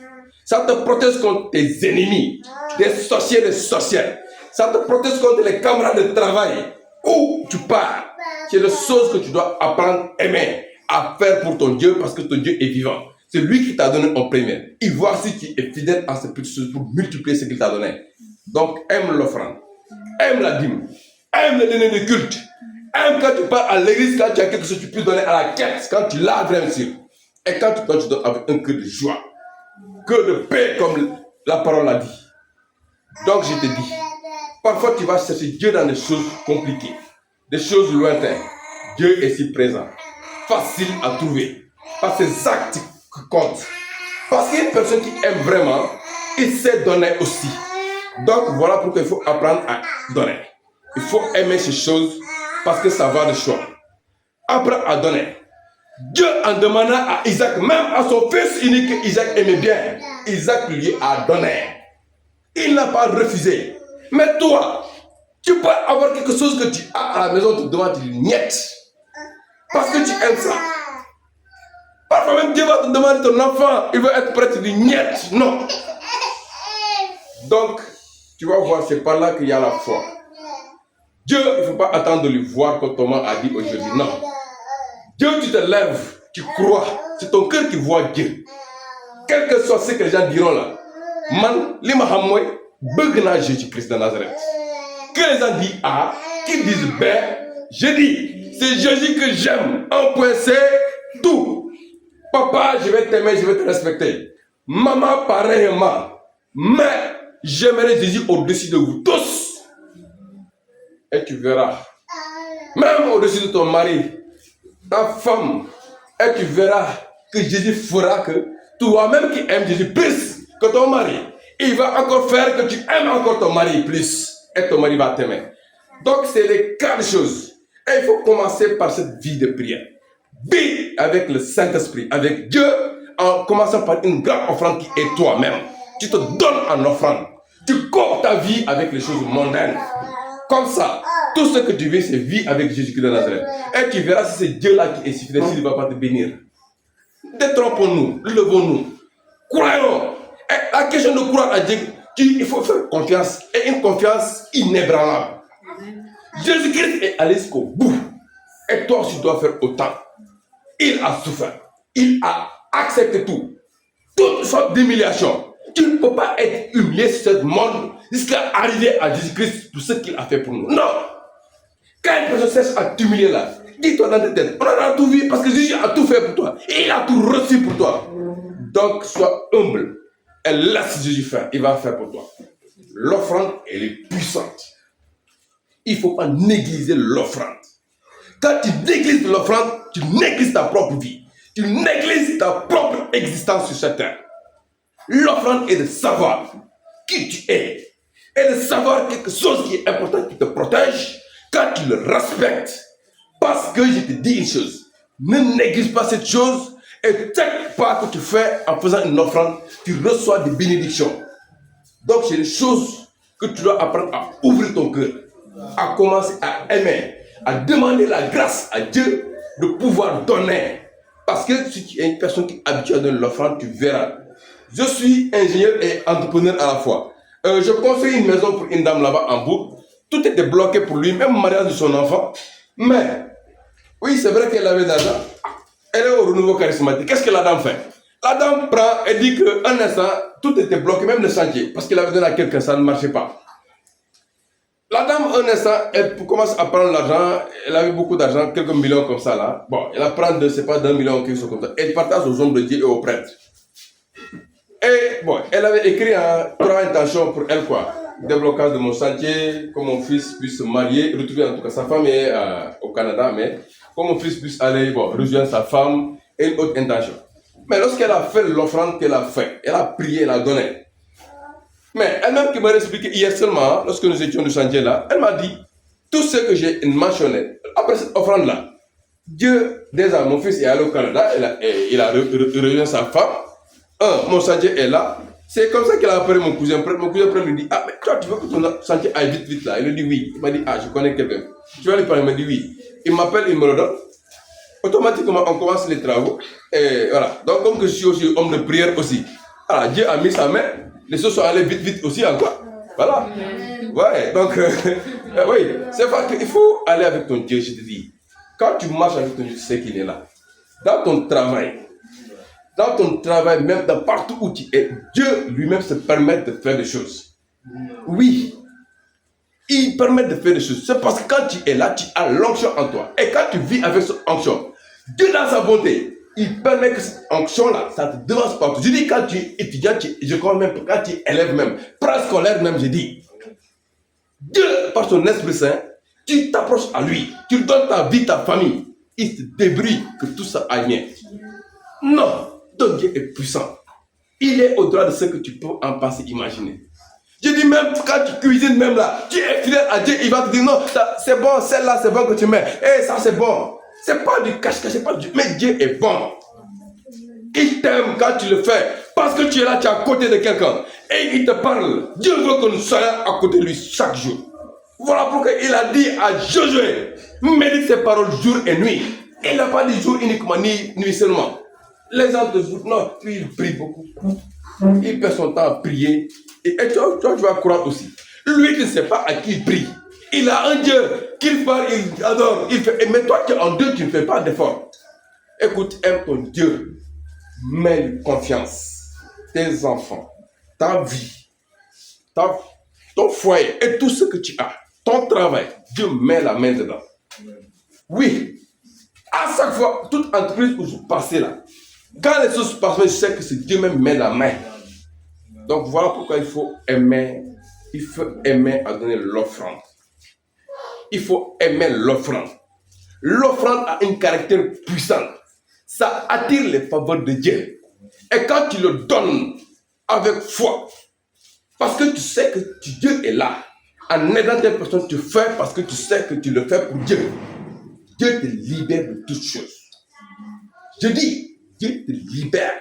Ça te protège contre tes ennemis, des sorciers, des sorcières. Ça te protège contre les camarades de travail. Où tu pars. C'est des choses que tu dois apprendre à aimer, à faire pour ton Dieu, parce que ton Dieu est vivant. C'est lui qui t'a donné en premier. Il voit si tu es fidèle à ces petites choses pour multiplier ce qu'il t'a donné. Donc, aime l'offrande. Aime la dîme. Aime le donner de culte. Aime quand tu pars à l'église, quand tu as quelque chose que tu peux donner à la caisse, quand tu l'as bien sûr. Et quand tu donnes avec un cœur de joie, cœur de paix, comme la parole a dit. Donc, je te dis, parfois tu vas chercher Dieu dans des choses compliquées, des choses lointaines. Dieu est si présent, facile à trouver. Parce que c'est actes qui comptent. Parce qu'il y a une personne qui aime vraiment, il sait donner aussi. Donc, voilà pourquoi il faut apprendre à donner. Il faut aimer ces choses parce que ça va de choix. Apprends à donner. Dieu en demandant à Isaac, même à son fils unique que Isaac aimait bien, Isaac lui a donné. Il n'a pas refusé. Mais toi, tu peux avoir quelque chose que tu as à la maison, tu te demandes, tu dis niet. Parce que tu aimes ça. Parfois même Dieu va te demander ton enfant, il va être prêt, tu dis niet. Non. Donc, tu vas voir, c'est par là qu'il y a la foi. Dieu, il ne faut pas attendre de lui voir comme Thomas a dit aujourd'hui. Non. Dieu, tu te lèves, tu crois. C'est ton cœur qui voit Dieu. Quel que soit ce que les gens diront là. Man, li ma xam mooy bëgg naa Jésus-Christ de Nazareth. Que les gens disent A, qu'ils disent B, je dis, c'est Jésus que j'aime. Un point, c'est tout. Papa, je vais t'aimer, je vais te respecter. Maman, pareillement. Mais j'aimerais Jésus au-dessus de vous tous. Et tu verras. Même au-dessus de ton mari, ta femme. Et tu verras que Jésus fera que toi-même qui aimes Jésus plus que ton mari, il va encore faire que tu aimes encore ton mari plus. Et ton mari va t'aimer. Donc c'est les 4 choses. Et il faut commencer par cette vie de prière. Vis avec le Saint-Esprit, avec Dieu, en commençant par une grande offrande qui est toi-même. Tu te donnes en offrande. Tu coupes ta vie avec les choses mondaines. Comme ça, tout ce que tu veux, c'est vivre avec Jésus-Christ de Nazareth. Et tu verras si c'est Dieu-là qui est si fidèle, s'il ne va pas te bénir. Détrompons-nous, levons-nous, croyons. Et la question de croire à Dieu, il faut faire confiance. Et une confiance inébranlable. Jésus-Christ est allé jusqu'au bout. Et toi aussi, tu dois faire autant. Il a souffert. Il a accepté tout. Toutes sortes d'humiliations. Tu ne peux pas être humilié sur ce monde jusqu'à arriver à Jésus-Christ pour ce qu'il a fait pour nous. Non. Quand une personne cherche à t'humilier là, dis-toi dans ta tête, on a tout vu parce que Jésus a tout fait pour toi. Et il a tout reçu pour toi. Donc, sois humble. Et laisse Jésus faire. Il va faire pour toi. L'offrande, elle est puissante. il ne faut pas négliger l'offrande. Quand tu négliges l'offrande, tu négliges ta propre vie. Tu négliges ta propre existence sur cette terre. L'offrande est de savoir qui tu es. Et de savoir quelque chose qui est important, qui te protège, quand tu le respectes. Parce que je te dis une chose, ne néglige pas cette chose et chaque pas que tu fais en faisant une offrande, tu reçois des bénédictions. Donc c'est des choses que tu dois apprendre à ouvrir ton cœur, à commencer à aimer, à demander la grâce à Dieu de pouvoir donner. Parce que si tu es une personne qui est habituée à donner l'offrande, tu verras. Je suis ingénieur et entrepreneur à la fois. Je construis une maison pour une dame là-bas en Bourg. Tout était bloqué pour lui, même le mariage de son enfant. Mais, oui, c'est vrai qu'elle avait de l'argent. Elle est au renouveau charismatique. Qu'est-ce que la dame fait? La dame prend et dit qu'un instant, tout était bloqué, même le chantier. Parce qu'elle avait donné à quelqu'un, ça ne marchait pas. La dame, un instant, elle commence à prendre l'argent. Elle avait beaucoup d'argent, quelques millions comme ça là. Bon, elle la prend de, c'est pas d'un million, quelque chose comme ça. Elle partage aux hommes de Dieu et aux prêtres. Et bon, elle avait écrit trois intentions pour elle, quoi. Déblocage de mon chantier, que mon fils puisse se marier, retrouver en tout cas sa femme est au Canada, mais que mon fils puisse aller, bon, rejoindre sa femme et une autre intention. Mais lorsqu'elle a fait l'offrande qu'elle a fait, elle a prié, elle a donné. Mais elle-même qui m'a expliqué hier seulement, lorsque nous étions du chantier là, elle m'a dit, tout ce que j'ai mentionné, après cette offrande-là, Dieu, déjà, mon fils est allé au Canada, il a rejoint sa femme. Mon chantier est là. C'est comme ça qu'elle a appelé mon cousin. Mon cousin lui dit, ah, mais toi, tu veux que ton chantier aille vite, vite là? Il lui dit oui. Il m'a dit, ah, je connais quelqu'un. Tu vas lui parler? Il m'a dit oui. Il m'appelle, il me le donne. Automatiquement, on commence les travaux. Et voilà. Donc, comme que je suis aussi homme de prière aussi. Alors, Dieu a mis sa main. Les choses sont allées vite, vite aussi encore. Voilà. Ouais, donc, oui. C'est vrai qu'il faut aller avec ton Dieu, je te dis. Quand tu marches avec ton Dieu, tu sais qu'il est là. Dans ton travail, même dans partout où tu es, Dieu lui-même se permet de faire des choses. Oui, il permet de faire des choses. C'est parce que quand tu es là, tu as l'onction en toi. Et quand tu vis avec cette onction, Dieu dans sa bonté, il permet que cette onction-là, ça te devance partout. Je dis quand tu es étudiant, je crois même quand tu es élève même, préscolaire même, je dis. Dieu, par son Esprit Saint, tu t'approches à lui, tu lui donnes ta vie, ta famille. Il te débrouille que tout ça aille bien. Non. Ton Dieu est puissant. Il est au-delà de ce que tu peux en penser, imaginer. Je dis même quand tu cuisines même là, tu es fidèle à Dieu, il va te dire non, c'est bon, celle-là c'est bon que tu mets. Et ça c'est bon. C'est pas du cache-cache, c'est pas du... Mais Dieu est bon. Il t'aime quand tu le fais. Parce que tu es là, tu es à côté de quelqu'un. Et il te parle. Dieu veut que nous soyons à côté de lui chaque jour. Voilà pourquoi il a dit à Josué, médite ses paroles jour et nuit. Il n'a pas dit jour uniquement, ni nuit seulement. Les gens te disent, non, puis il prie beaucoup. Il perd son temps à prier. Et toi, tu vas croire aussi. Lui, tu ne sais pas à qui il prie. Il a un Dieu qu'il parle, il adore. Il fait. Mais toi, tu es en Dieu, tu ne fais pas d'effort. Écoute, aime ton Dieu. Mets confiance. Tes enfants, ta vie, ton foyer et tout ce que tu as, ton travail, Dieu met la main dedans. Oui. À chaque fois, toute entreprise où je passais là, quand les choses se passent, je sais que c'est Dieu même met la main. Donc voilà pourquoi il faut aimer à donner l'offrande. Il faut aimer l'offrande. L'offrande a un caractère puissant. Ça attire les faveurs de Dieu. Et quand tu le donnes avec foi, parce que tu sais que Dieu est là, en aidant telle personne, tu fais parce que tu sais que tu le fais pour Dieu. Dieu te libère de toutes choses. Je dis, Dieu te libère.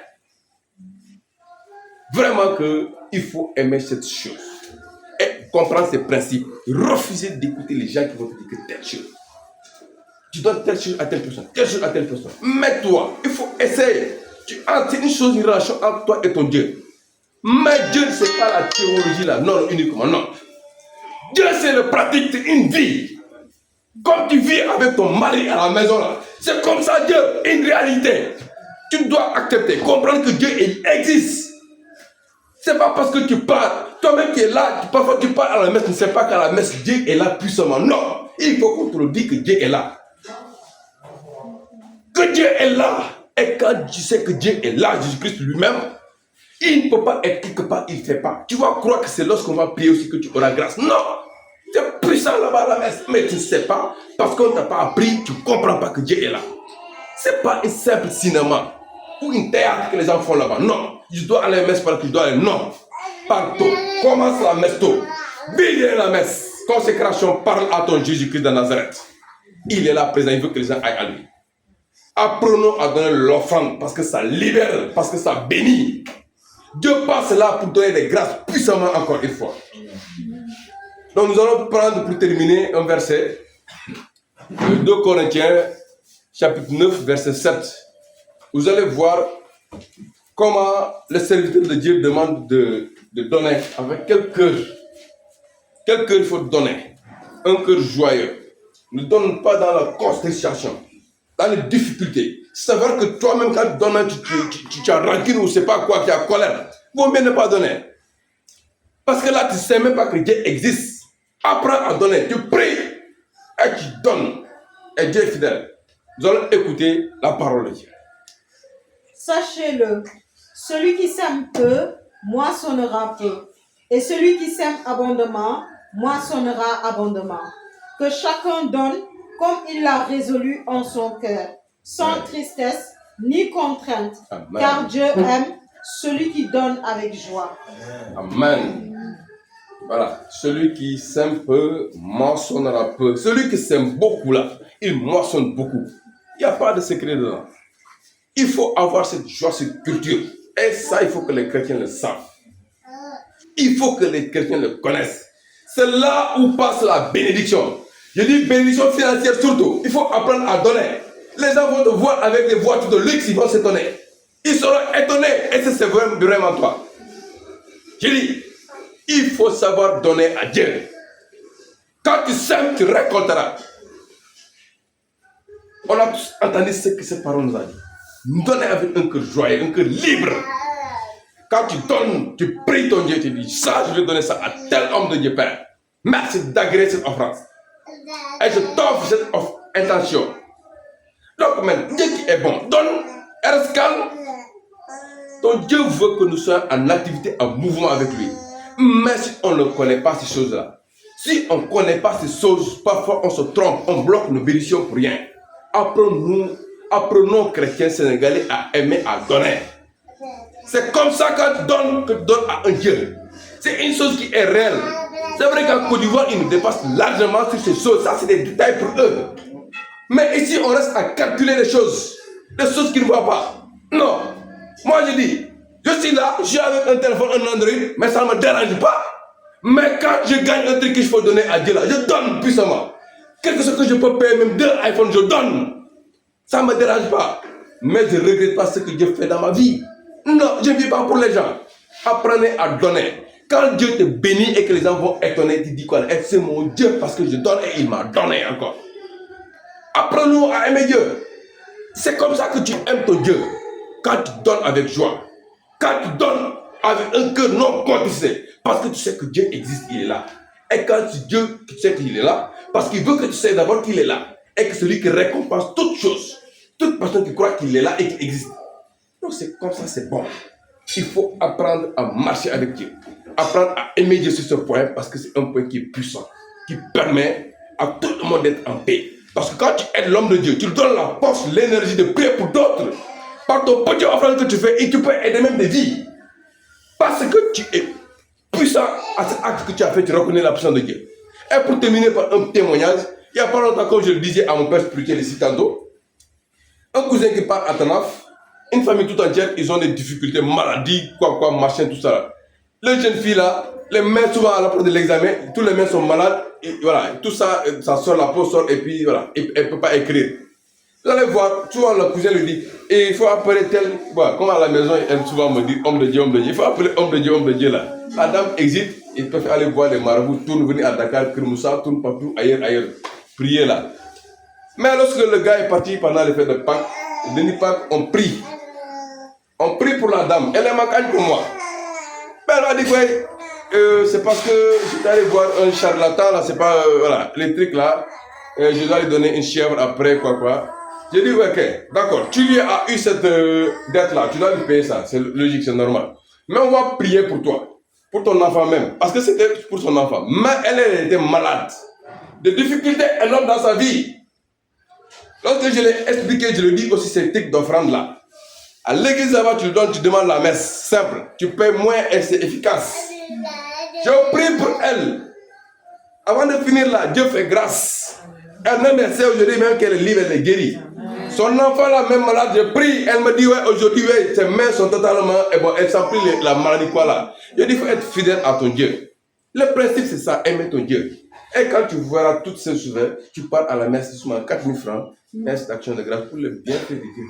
Vraiment qu'il faut aimer cette chose. Et comprendre ces principes. Refuser d'écouter les gens qui vont te dire que telle chose. Tu donnes telle chose à telle personne, telle chose à telle personne. Mais toi, il faut essayer. C'est une chose, une relation entre toi et ton Dieu. Mais Dieu, ce n'est pas la théologie là, non, uniquement, non. Dieu, c'est le pratique, c'est une vie. Comme tu vis avec ton mari à la maison là, c'est comme ça Dieu, une réalité. Tu dois accepter, comprendre que Dieu existe. C'est pas parce que tu parles, toi-même qui es là, parfois tu parles à la messe, tu ne sais pas qu'à la messe, Dieu est là puissamment. Non, il faut qu'on te le dise que Dieu est là. Que Dieu est là. Et quand tu sais que Dieu est là, Jésus-Christ lui-même, il ne peut pas être quelque part, il ne fait pas. Tu vas croire que c'est lorsqu'on va prier aussi que tu auras grâce. Non, c'est puissant là-bas à la messe. Mais tu ne sais pas, parce qu'on ne t'a pas appris, tu ne comprends pas que Dieu est là. Ce n'est pas un simple cinéma ou une théâtre que les gens font là-bas. Non, je dois aller à la messe parce que je dois aller. Non, partout. Commence la messe tôt. Viens la messe. Consécration, parle à ton Jésus-Christ de Nazareth. Il est là présent, il veut que les gens aillent à lui. Apprenons à donner l'offrande parce que ça libère, parce que ça bénit. Dieu passe là pour donner des grâces puissamment encore une fois. Donc nous allons prendre pour terminer un verset, 2 Corinthiens, chapitre 9, verset 7. Vous allez voir comment le serviteur de Dieu demande de donner, avec quel cœur. Quel cœur il faut donner? Un cœur joyeux. Ne donne pas dans la constellation, dans les difficultés. C'est vrai que toi-même, quand tu donnes, tu as rancune ou je ne sais pas quoi, tu as colère. Il vaut mieux ne pas donner. Parce que là, tu ne sais même pas que Dieu existe. Apprends à donner. Tu pries et tu donnes. Et Dieu est fidèle. Nous allons écouter la parole de Dieu. Sachez-le, celui qui sème peu, moissonnera peu. Et celui qui sème abondamment, moissonnera abondamment. Que chacun donne comme il l'a résolu en son cœur, sans tristesse ni contrainte, Amen. Car Dieu aime celui qui donne avec joie. Amen. Voilà. Celui qui sème peu, moissonnera peu. Celui qui sème beaucoup là, il moissonne beaucoup. Il n'y a pas de secret dedans. Il faut avoir cette joie, cette culture. Et ça, il faut que les chrétiens le savent. Il faut que les chrétiens le connaissent. C'est là où passe la bénédiction. Je dis bénédiction financière surtout. Il faut apprendre à donner. Les gens vont te voir avec des voitures de luxe, ils vont s'étonner. Ils seront étonnés. Et c'est vraiment toi. Je dis, il faut savoir donner à Dieu. Quand tu sèmes, tu récolteras. On a tous entendu ce que cette parole nous a dit. Donner avec un cœur joyeux, un cœur libre. Quand tu donnes, tu pries ton Dieu, tu dis, ça, je vais donner ça à tel homme de Dieu, Père. Merci d'agréer cette offrande. Et je t'offre cette intention. Donc, maintenant, Dieu qui est bon, donne, reste calme. Ton Dieu veut que nous soyons en activité, en mouvement avec lui. Mais si on ne connaît pas ces choses-là, si on ne connaît pas ces choses, parfois on se trompe, on bloque nos bénédictions pour rien. Apprenons chrétiens sénégalais à aimer, à donner. C'est comme ça qu'on donne, que tu donnes à un Dieu. C'est une chose qui est réelle. C'est vrai qu'en Côte d'Ivoire, ils nous dépassent largement sur ces choses. Ça, c'est des détails pour eux. Mais ici, on reste à calculer les choses qu'ils ne voient pas. Non. Moi, je dis, je suis là, j'ai avec un téléphone, un Android, mais ça ne me dérange pas. Mais quand je gagne un truc qu'il faut donner à Dieu, là, je donne puissamment. Quelque chose que je peux payer, même 2 iPhones, je donne. Ça ne me dérange pas. Mais je ne regrette pas ce que Dieu fait dans ma vie. Non, je ne vis pas pour les gens. Apprenez à donner. Quand Dieu te bénit et que les gens vont étonner, tu dis quoi? C'est mon Dieu parce que je donne et il m'a donné encore. Apprenons à aimer Dieu. C'est comme ça que tu aimes ton Dieu. Quand tu donnes avec joie. Quand tu donnes avec un cœur non contristé. Parce que tu sais que Dieu existe, il est là. Et quand tu sais qu'il est là, parce qu'il veut que tu sais d'abord qu'il est là. Et que celui qui récompense toutes choses. Toute personne qui croit qu'il est là et qu'il existe. Donc c'est comme ça, c'est bon. Il faut apprendre à marcher avec Dieu. Apprendre à aimer Dieu sur ce point parce que c'est un point qui est puissant. Qui permet à tout le monde d'être en paix. Parce que quand tu aides l'homme de Dieu, tu lui donnes la force, l'énergie de prier pour d'autres. Par ton petit offrande que tu fais et tu peux aider même des vies. Parce que tu es puissant à cet acte que tu as fait, tu reconnais la puissance de Dieu. Et pour terminer par un témoignage, il n'y a pas longtemps, comme je le disais à mon père spirituel ici tantôt, un cousin qui part à Tanaf, une famille tout entière, ils ont des difficultés, maladies, quoi, machin, tout ça. Les jeunes filles là, les mains souvent à l'approche de l'examen, tous les mains sont malades, et voilà, tout ça, ça sort, la peau sort, et puis voilà, elle ne peut pas écrire. Vous allez voir, souvent le cousin lui dit, et il faut appeler tel, voilà, comme à la maison, elle souvent me dit, homme de Dieu, il faut appeler homme de Dieu là. La dame existe, ils peuvent aller voir les marabouts, tourne, venir à Dakar, Kirmoussa, tourne partout, ailleurs, prier là. Mais lorsque le gars est parti pendant les fêtes de Pâques, de Pâques, on prie. On prie pour la dame, elle est macagne pour moi. Mais elle a dit quoi, c'est parce que je suis allé voir un charlatan là, c'est pas, voilà, les trucs là, je dois lui donner une chèvre après, quoi. J'ai dit, ok, d'accord, tu lui as eu cette dette là, tu dois lui payer ça, c'est logique, c'est normal. Mais on va prier pour toi, pour ton enfant même, parce que c'était pour son enfant. Mais elle était malade. de difficultés énormes dans sa vie. Lorsque je l'ai expliqué, je le dis aussi, ces types d'offrande-là. À l'église là-bas, tu le donnes, tu demandes la messe. Simple. Tu paies moins et c'est efficace. Je prie pour elle. Avant de finir là, Dieu fait grâce. Elle-même, elle sait aujourd'hui même qu'elle est libre, elle est guérie. Son enfant là, même malade, je prie. Elle me dit, ouais, aujourd'hui, ouais, ses mains sont totalement... Et bon, elle s'en prie la maladie quoi là. Je dis, il faut être fidèle à ton Dieu. Le principe, c'est ça, aimer ton Dieu. Et quand tu verras toutes ces choses, tu pars à la messe, seulement 4 000 francs, mais c'est action de grâce pour le bienfait de Dieu.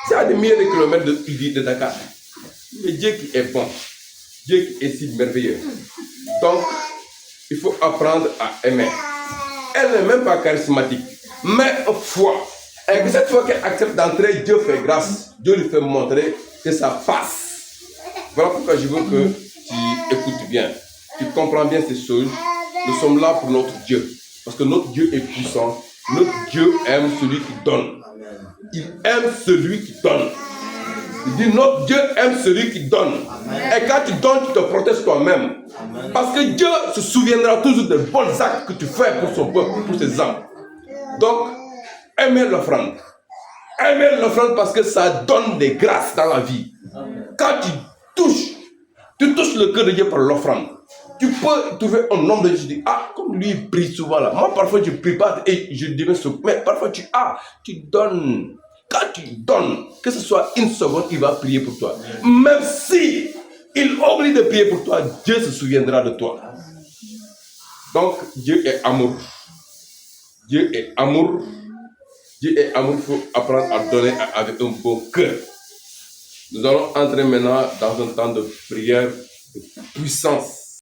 C'est à des milliers de kilomètres de Dakar. Mais Dieu qui est bon, Dieu qui est si merveilleux. Donc, il faut apprendre à aimer. Elle n'est même pas charismatique, mais foi. Et que cette fois qu'elle accepte d'entrer, Dieu fait grâce. Dieu lui fait montrer que ça passe. Voilà pourquoi je veux que tu écoutes bien. Tu comprends bien ces choses. Nous sommes là pour notre Dieu. Parce que notre Dieu est puissant. Notre Dieu aime celui qui donne. Il aime celui qui donne. Il dit notre Dieu aime celui qui donne. Et quand tu donnes, tu te protèges toi-même. Parce que Dieu se souviendra toujours des bons actes que tu fais pour son peuple, pour ses âmes. Donc, aimez l'offrande. Aimez l'offrande parce que ça donne des grâces dans la vie. Quand tu touches le cœur de Dieu par l'offrande. Tu peux trouver un homme de Dieu, tu dis, ah, comme lui il prie souvent là. Moi parfois je ne prie pas et je deviens sourd. Mais parfois tu donnes. Quand tu donnes, que ce soit une seconde, il va prier pour toi. Même si il oublie de prier pour toi, Dieu se souviendra de toi. Donc Dieu est amour. Dieu est amour. Dieu est amour, il faut apprendre à donner avec un bon cœur. Nous allons entrer maintenant dans un temps de prière de puissance.